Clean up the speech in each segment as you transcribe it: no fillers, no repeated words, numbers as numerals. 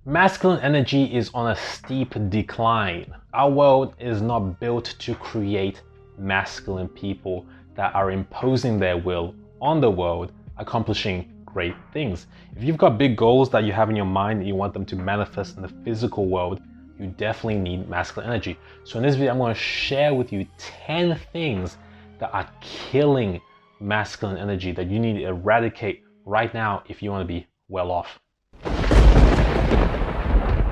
Masculine energy is on a steep decline. Our world is not built to create masculine people that are imposing their will on the world, accomplishing great things. If you've got big goals that you have in your mind and you want them to manifest in the physical world, you definitely need masculine energy. So in this video, I'm going to share with you 10 things that are killing masculine energy that you need to eradicate right now if you want to be well off.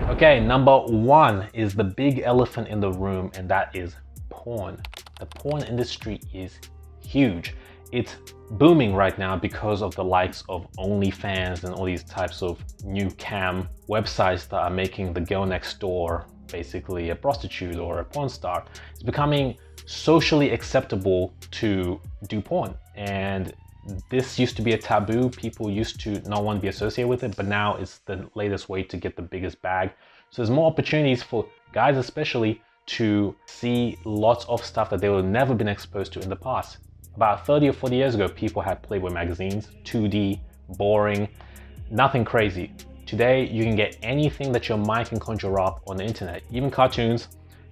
Okay, number one is the big elephant in the room, and that is porn. The porn industry is huge. It's booming right now because of the likes of OnlyFans and all these types of new cam websites that are making the girl next door basically a prostitute or a porn star. It's becoming socially acceptable to do porn, and this used to be a taboo. People used to not want to be associated with it, but now it's the latest way to get the biggest bag. So there's more opportunities for guys especially to see lots of stuff that they would have never been exposed to in the past. About 30 or 40 years ago, people had Playboy magazines, 2D, boring, nothing crazy. Today, you can get anything that your mind can conjure up on the internet, even cartoons,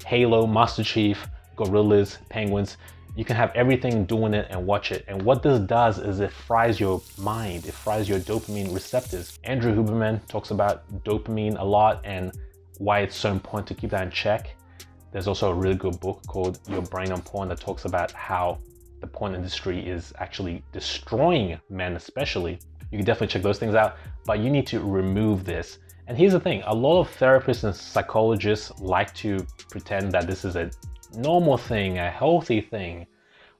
Halo, Master Chief, gorillas, penguins. You can have everything doing it and watch it. And what this does is it fries your mind. It fries your dopamine receptors. Andrew Huberman talks about dopamine a lot and why it's so important to keep that in check. There's also a really good book called Your Brain on Porn that talks about how the porn industry is actually destroying men especially. You can definitely check those things out, but you need to remove this. And here's the thing, a lot of therapists and psychologists like to pretend that this is a normal thing, a healthy thing,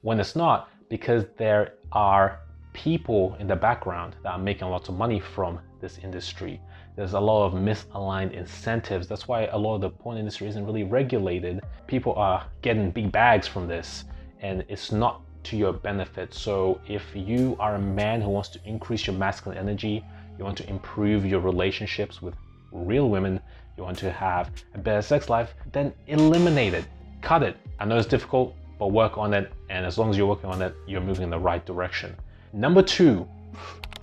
when it's not, because there are people in the background that are making lots of money from this industry. There's a lot of misaligned incentives. That's why a lot of the porn industry isn't really regulated. People are getting big bags from this, and it's not to your benefit. So if you are a man who wants to increase your masculine energy, you want to improve your relationships with real women, you want to have a better sex life, then eliminate it. Cut it. I know it's difficult, but work on it. And as long as you're working on it, you're moving in the right direction. Number two,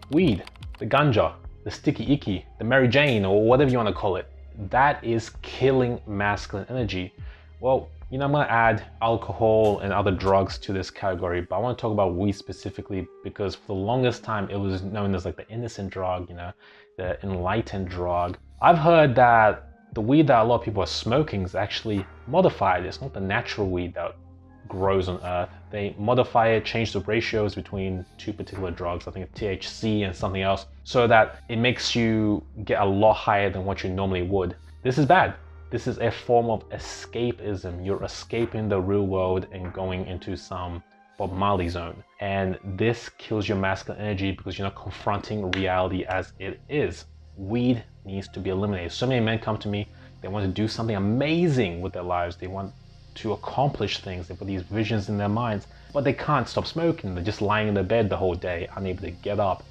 weed, the ganja, the sticky icky, the Mary Jane, or whatever you want to call it. That is killing masculine energy. Well, I'm going to add alcohol and other drugs to this category, but I want to talk about weed specifically because for the longest time, it was known as like the innocent drug, the enlightened drug. I've heard that the weed that a lot of people are smoking is actually modified. It's not the natural weed that grows on earth. They modify it, change the ratios between two particular drugs, I think THC and something else, so that it makes you get a lot higher than what you normally would. This is bad. This is a form of escapism. You're escaping the real world and going into some Bob Marley zone. And this kills your masculine energy because you're not confronting reality as it is. Weed needs to be eliminated. So many men come to me, they want to do something amazing with their lives. They want to accomplish things. They put these visions in their minds, but they can't stop smoking. They're just lying in their bed the whole day, unable to get up.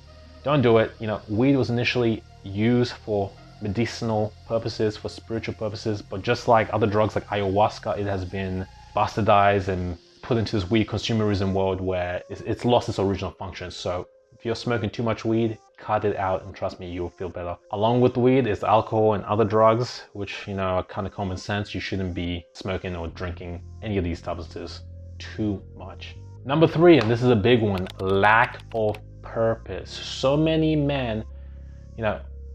Don't do it. Weed was initially used for medicinal purposes, for spiritual purposes, but just like other drugs like ayahuasca, it has been bastardized and put into this weed consumerism world where it's lost its original function. So if you're smoking too much weed, cut it out, and trust me, you'll feel better. Along with weed is alcohol and other drugs, which are kind of common sense. You shouldn't be smoking or drinking any of these substances too much. Number three, and this is a big one, lack of purpose. So many men,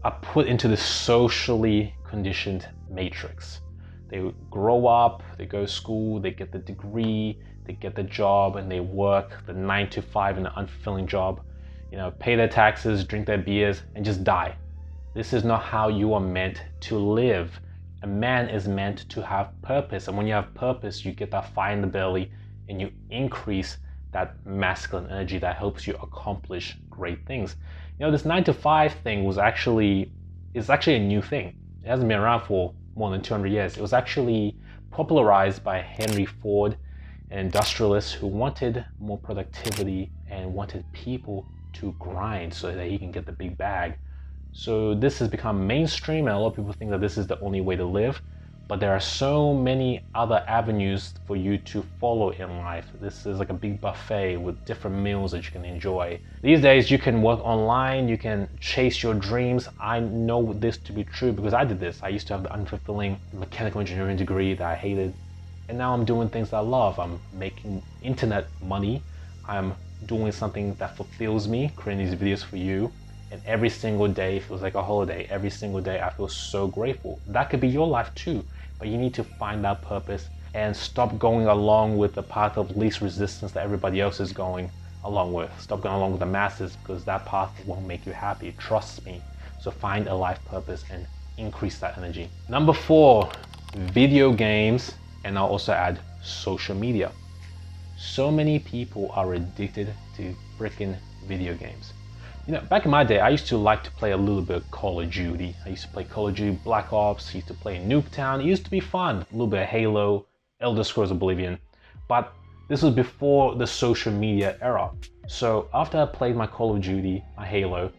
are put into this socially conditioned matrix. They grow up, they go to school, they get the degree, they get the job, and they work the 9 to 5 in an unfulfilling job, pay their taxes, drink their beers, and just die. This is not how you are meant to live. A man is meant to have purpose, and when you have purpose, you get that fire in the belly, and you increase that masculine energy that helps you accomplish great things. This 9 to 5 thing is actually a new thing. It hasn't been around for more than 200 years. It was actually popularized by Henry Ford, an industrialist who wanted more productivity and wanted people to grind so that he can get the big bag. So this has become mainstream, and a lot of people think that this is the only way to live. but there are so many other avenues for you to follow in life. This is like a big buffet with different meals that you can enjoy. These days you can work online, you can chase your dreams. I know this to be true because I did this. I used to have the unfulfilling mechanical engineering degree that I hated, and now I'm doing things that I love. I'm making internet money. I'm doing something that fulfills me, creating these videos for you. And every single day feels like a holiday. Every single day I feel so grateful. That could be your life too, but you need to find that purpose and stop going along with the path of least resistance that everybody else is going along with. Stop going along with the masses, because that path won't make you happy. Trust me. So find a life purpose and increase that energy. Number 4, video games, and I'll also add social media. So many people are addicted to freaking video games. You know, back in my day, I used to like to play a little bit of Call of Duty. I used to play Call of Duty Black Ops, I used to play Nuketown. It used to be fun. A little bit of Halo, Elder Scrolls Oblivion. But this was before the social media era. So after I played my Call of Duty, my Halo,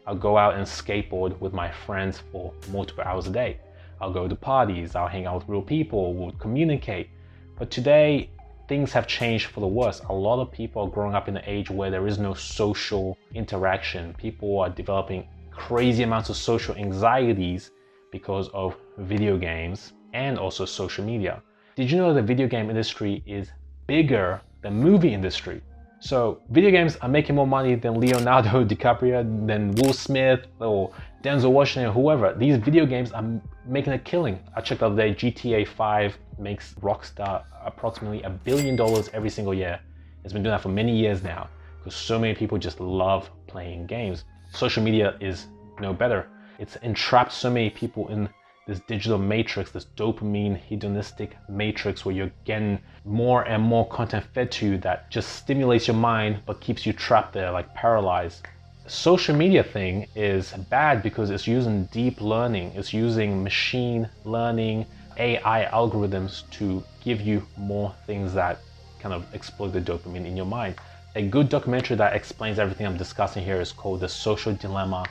I'll go out and skateboard with my friends for multiple hours a day. I'll go to parties, I'll hang out with real people, we'll communicate. But today, things have changed for the worse. A lot of people are growing up in an age where there is no social interaction. People are developing crazy amounts of social anxieties because of video games and also social media. Did you know the video game industry is bigger than movie industry? So video games are making more money than Leonardo DiCaprio, than Will Smith or Denzel Washington, or whoever. These video games are making a killing. I checked the other day, GTA 5 makes Rockstar approximately $1 billion every single year. It's been doing that for many years now because so many people just love playing games. Social media is no better. It's entrapped so many people in this digital matrix, this dopamine hedonistic matrix where you're getting more and more content fed to you that just stimulates your mind but keeps you trapped there, like paralyzed. The social media thing is bad because it's using deep learning, it's using machine learning, AI algorithms to give you more things that kind of explode the dopamine in your mind. A good documentary that explains everything I'm discussing here is called The Social Dilemma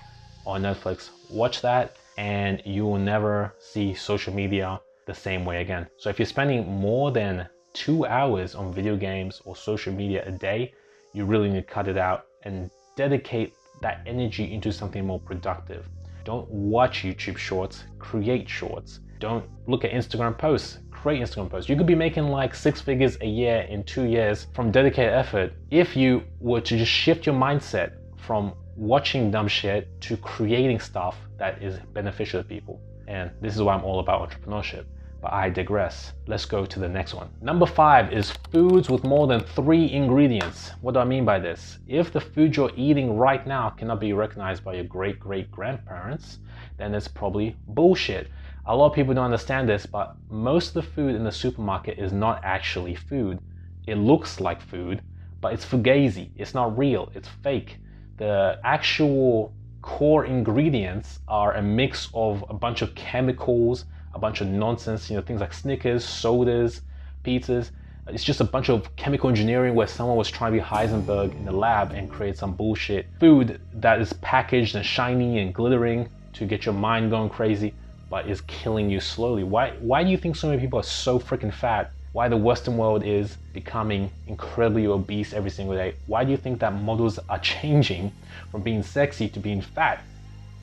on Netflix. Watch that and you will never see social media the same way again. So if you're spending more than 2 hours on video games or social media a day, you really need to cut it out and dedicate that energy into something more productive. Don't watch YouTube shorts, create shorts. Don't look at Instagram posts, create Instagram posts. You could be making like 6 figures a year in 2 years from dedicated effort if you were to just shift your mindset from watching dumb shit to creating stuff that is beneficial to people. And this is why I'm all about entrepreneurship. But I digress. Let's go to the next one. Number 5 is foods with more than 3 ingredients. What do I mean by this? If the food you're eating right now cannot be recognized by your great-great-grandparents, then it's probably bullshit. A lot of people don't understand this, but most of the food in the supermarket is not actually food. It looks like food, but it's fugazi. It's not real, it's fake. The actual core ingredients are a mix of a bunch of chemicals, a bunch of nonsense, things like Snickers, sodas, pizzas. It's just a bunch of chemical engineering where someone was trying to be Heisenberg in the lab and create some bullshit food that is packaged and shiny and glittering to get your mind going crazy, but is killing you slowly. Why do you think so many people are so freaking fat? Why the Western world is becoming incredibly obese every single day? Why do you think that models are changing from being sexy to being fat?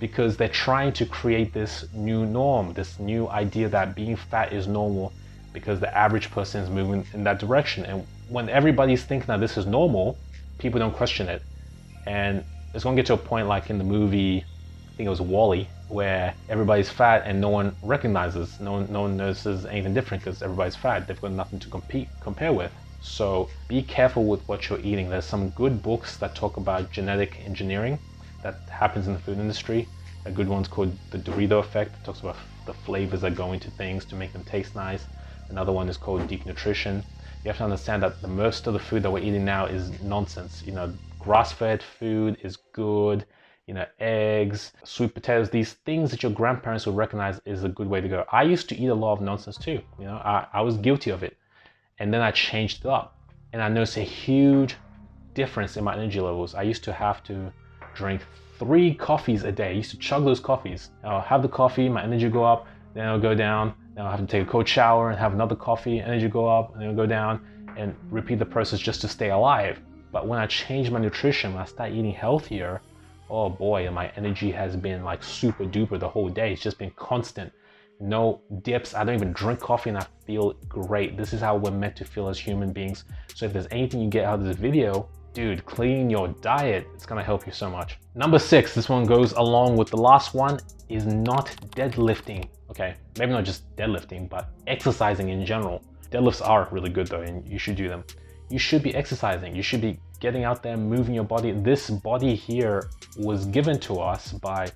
Because they're trying to create this new norm, this new idea that being fat is normal because the average person is moving in that direction. And when everybody's thinking that this is normal, people don't question it. And it's gonna get to a point like in the movie, I think it was WALL-E, where everybody's fat and no one recognizes, no one notices anything different because everybody's fat. They've got nothing to compare with. So be careful with what you're eating. There's some good books that talk about genetic engineering that happens in the food industry. A good one's called The Dorito Effect. It talks about the flavors that go into things to make them taste nice. Another one is called Deep Nutrition. You have to understand that the most of the food that we're eating now is nonsense. Grass-fed food is good. Eggs, sweet potatoes, these things that your grandparents would recognize is a good way to go. I used to eat a lot of nonsense too. I was guilty of it. And then I changed it up. And I noticed a huge difference in my energy levels. I used to have to drink 3 coffees a day. I used to chug those coffees. I'll have the coffee, my energy go up, then it'll go down, Now I have to take a cold shower and have another coffee, energy go up and then go down, and repeat the process just to stay alive. But when I change my nutrition, when I start eating healthier, oh boy, my energy has been like super duper the whole day. It's just been constant. No dips. I don't even drink coffee and I feel great. This is how we're meant to feel as human beings. So if there's anything you get out of this video, dude, clean your diet. It's gonna help you so much. Number 6, this one goes along with the last one, is not deadlifting. Okay, maybe not just deadlifting, but exercising in general. Deadlifts are really good though, and you should do them. You should be exercising. You should be getting out there, moving your body. This body here was given to us by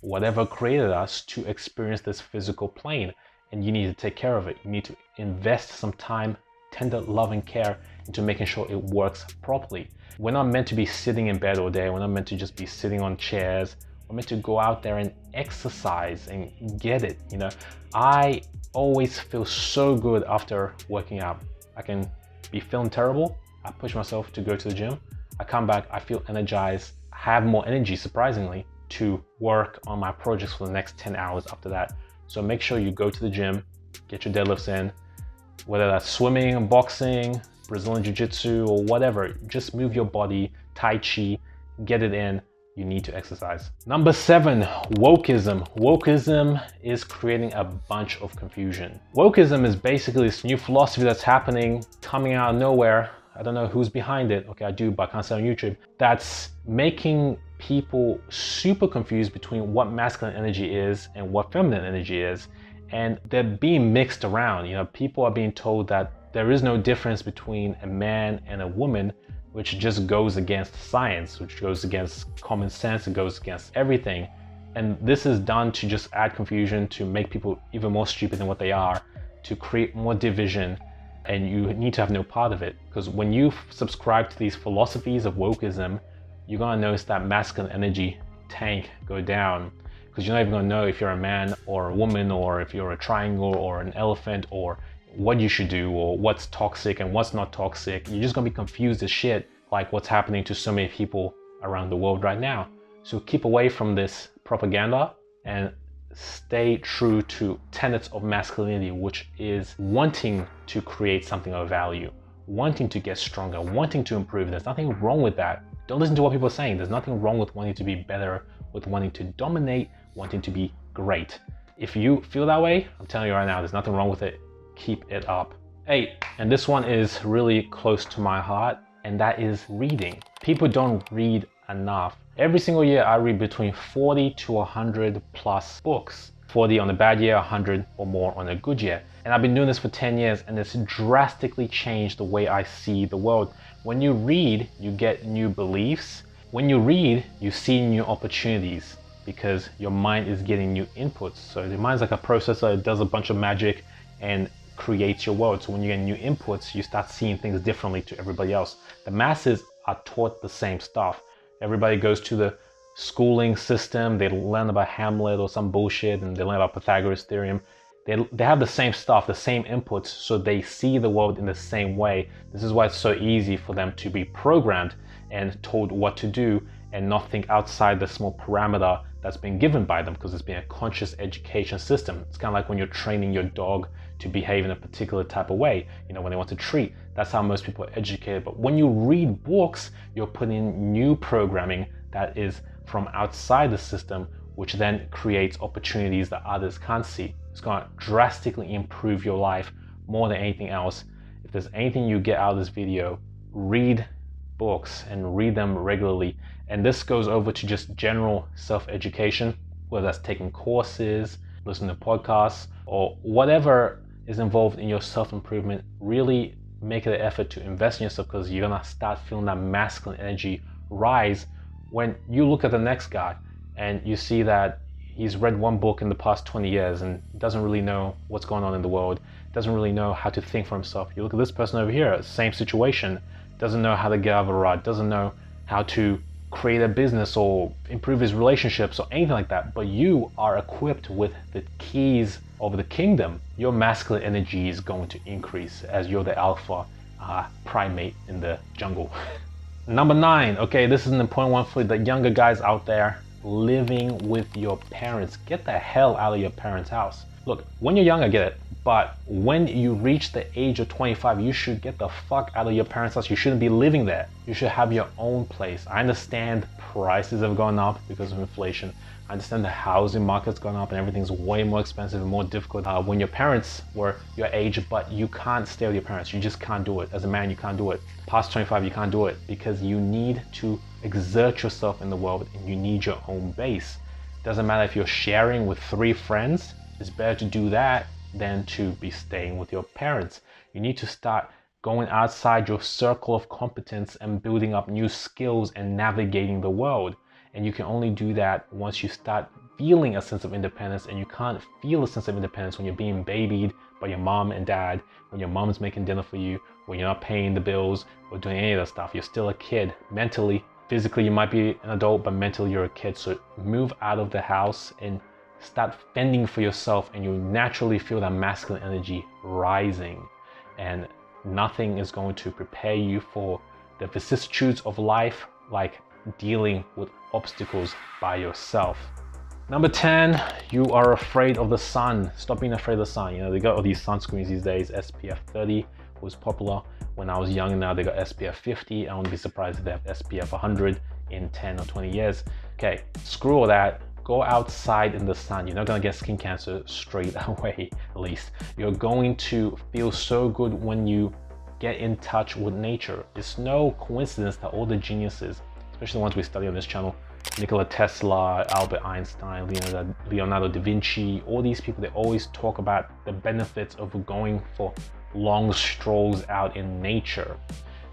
whatever created us to experience this physical plane, and you need to take care of it. You need to invest some time, tender love and care into making sure it works properly. We're not meant to be sitting in bed all day. We're not meant to just be sitting on chairs. We're meant to go out there and exercise and get it. You know, I always feel so good after working out. I can be feeling terrible. I push myself to go to the gym. I come back, I feel energized, I have more energy, surprisingly, to work on my projects for the next 10 hours after that. So make sure you go to the gym, get your deadlifts in, whether that's swimming, boxing, Brazilian Jiu-Jitsu, or whatever. Just move your body, Tai Chi, get it in. You need to exercise. Number 7, wokeism. Wokeism is creating a bunch of confusion. Wokeism is basically this new philosophy that's happening, coming out of nowhere. I don't know who's behind it. Okay, I do, but I can't say on YouTube. That's making people super confused between what masculine energy is and what feminine energy is. And they're being mixed around. You know, people are being told that there is no difference between a man and a woman, which just goes against science, which goes against common sense, it goes against everything. And this is done to just add confusion, to make people even more stupid than what they are, to create more division, and you need to have no part of it. Because when you subscribe to these philosophies of wokeism, you're gonna notice that masculine energy tank go down, because you're not even gonna know if you're a man or a woman, or if you're a triangle or an elephant, or what you should do, or what's toxic and what's not toxic. You're just gonna be confused as shit, like what's happening to so many people around the world right now. So keep away from this propaganda and stay true to tenets of masculinity, which is wanting to create something of value, wanting to get stronger, wanting to improve. There's nothing wrong with that. Don't listen to what people are saying. There's nothing wrong with wanting to be better, with wanting to dominate, wanting to be great. If you feel that way, I'm telling you right now, there's nothing wrong with it. Keep it up. 8, and this one is really close to my heart, and that is reading. People don't read enough. Every single year I read between 40 to 100 plus books. 40 on a bad year, 100 or more on a good year. And I've been doing this for 10 years, and it's drastically changed the way I see the world. When you read, you get new beliefs. When you read, you see new opportunities, because your mind is getting new inputs. So the mind's like a processor. It does a bunch of magic and creates your world. So when you get new inputs, you start seeing things differently to everybody else. The masses are taught the same stuff. Everybody goes to the schooling system, they learn about Hamlet or some bullshit, and they learn about Pythagoras theorem. They have the same stuff, the same inputs, so they see the world in the same way. This is why it's so easy for them to be programmed and told what to do and not think outside the small parameter that's been given by them, because it's been a conscious education system. It's kind of like when you're training your dog to behave in a particular type of way, you know, when they want to treat. That's how most people are educated. But when you read books, you're putting in new programming that is from outside the system, which then creates opportunities that others can't see. It's going to drastically improve your life more than anything else. If there's anything you get out of this video, read books and read them regularly. And this goes over to just general self-education, whether that's taking courses, listening to podcasts, or whatever is involved in your self-improvement. Really make it an effort to invest in yourself, because you're gonna start feeling that masculine energy rise when you look at the next guy and you see that he's read one book in the past 20 years and doesn't really know what's going on in the world, doesn't really know how to think for himself. You look at this person over here, same situation, doesn't know how to get out of a rut, doesn't know how to create a business or improve his relationships or anything like that, but you are equipped with the keys of the kingdom. Your masculine energy is going to increase as you're the alpha primate in the jungle. Number 9, okay, this is an important one for the younger guys out there. living with your parents. Get the hell out of your parents' house. Look, when you're young, I get it. But when you reach the age of 25, you should get the fuck out of your parents' house. You shouldn't be living there. You should have your own place. I understand prices have gone up because of inflation. I understand the housing market's gone up and everything's way more expensive and more difficult when your parents were your age, but you can't stay with your parents. You just can't do it. As a man, you can't do it. Past 25, you can't do it because you need to exert yourself in the world and you need your own base. Doesn't matter if you're sharing with 3 friends. It's better to do that than to be staying with your parents. You need to start going outside your circle of competence and building up new skills and navigating the world. And you can only do that once you start feeling a sense of independence, and you can't feel a sense of independence when you're being babied by your mom and dad, when your mom's making dinner for you, when you're not paying the bills or doing any of that stuff. You're still a kid mentally. Physically, you might be an adult, but mentally you're a kid. So move out of the house and start fending for yourself, and you naturally feel that masculine energy rising, and nothing is going to prepare you for the vicissitudes of life like dealing with obstacles by yourself. Number 10, you are afraid of the sun. Stop being afraid of the sun. You know, they got all these sunscreens these days. SPF 30 was popular when I was young. Now they got SPF 50. I wouldn't be surprised if they have SPF 100 in 10 or 20 years. Okay, screw all that. Go outside in the sun. You're not gonna get skin cancer straight away, at least. You're going to feel so good when you get in touch with nature. It's no coincidence that all the geniuses, especially the ones we study on this channel, Nikola Tesla, Albert Einstein, Leonardo da Vinci, all these people, they always talk about the benefits of going for long strolls out in nature.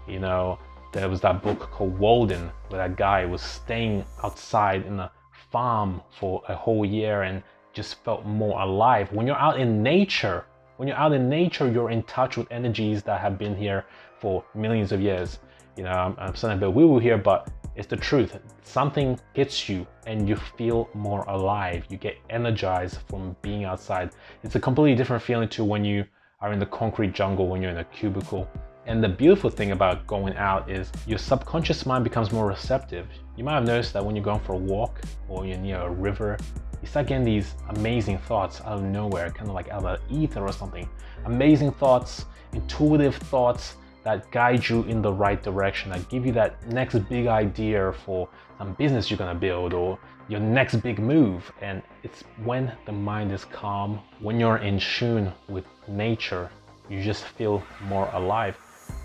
You know, there was that book called Walden, where that guy was staying outside in a farm for a whole year and just felt more alive. When you're out in nature, you're in touch with energies that have been here for millions of years. You know, I'm saying a bit woo-woo here, but it's the truth. Something hits you and you feel more alive. You get energized from being outside. It's a completely different feeling to when you are in the concrete jungle, when you're in a cubicle. And the beautiful thing about going out is your subconscious mind becomes more receptive. You might have noticed that when you're going for a walk or you're near a river, you start getting these amazing thoughts out of nowhere, kind of like out of the ether or something. Amazing thoughts, intuitive thoughts that guide you in the right direction, that give you that next big idea for some business you're gonna build or your next big move. And it's when the mind is calm, when you're in tune with nature, you just feel more alive.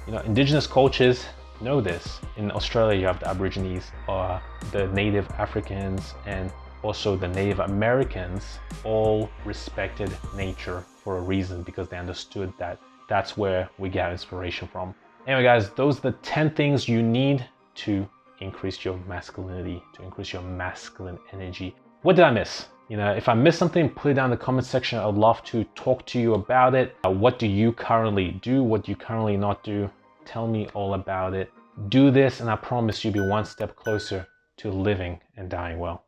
You know, indigenous cultures know this. In Australia, you have the Aborigines, the Native Africans, and also the Native Americans all respected nature for a reason, because they understood that that's where we get inspiration from. Anyway, guys, those are the 10 things you need to increase your masculinity, to increase your masculine energy. What did I miss? You know, if I missed something, put it down in the comment section. I'd love to talk to you about it. What do you currently do? What do you currently not do? Tell me all about it. Do this and I promise you'll be one step closer to living and dying well.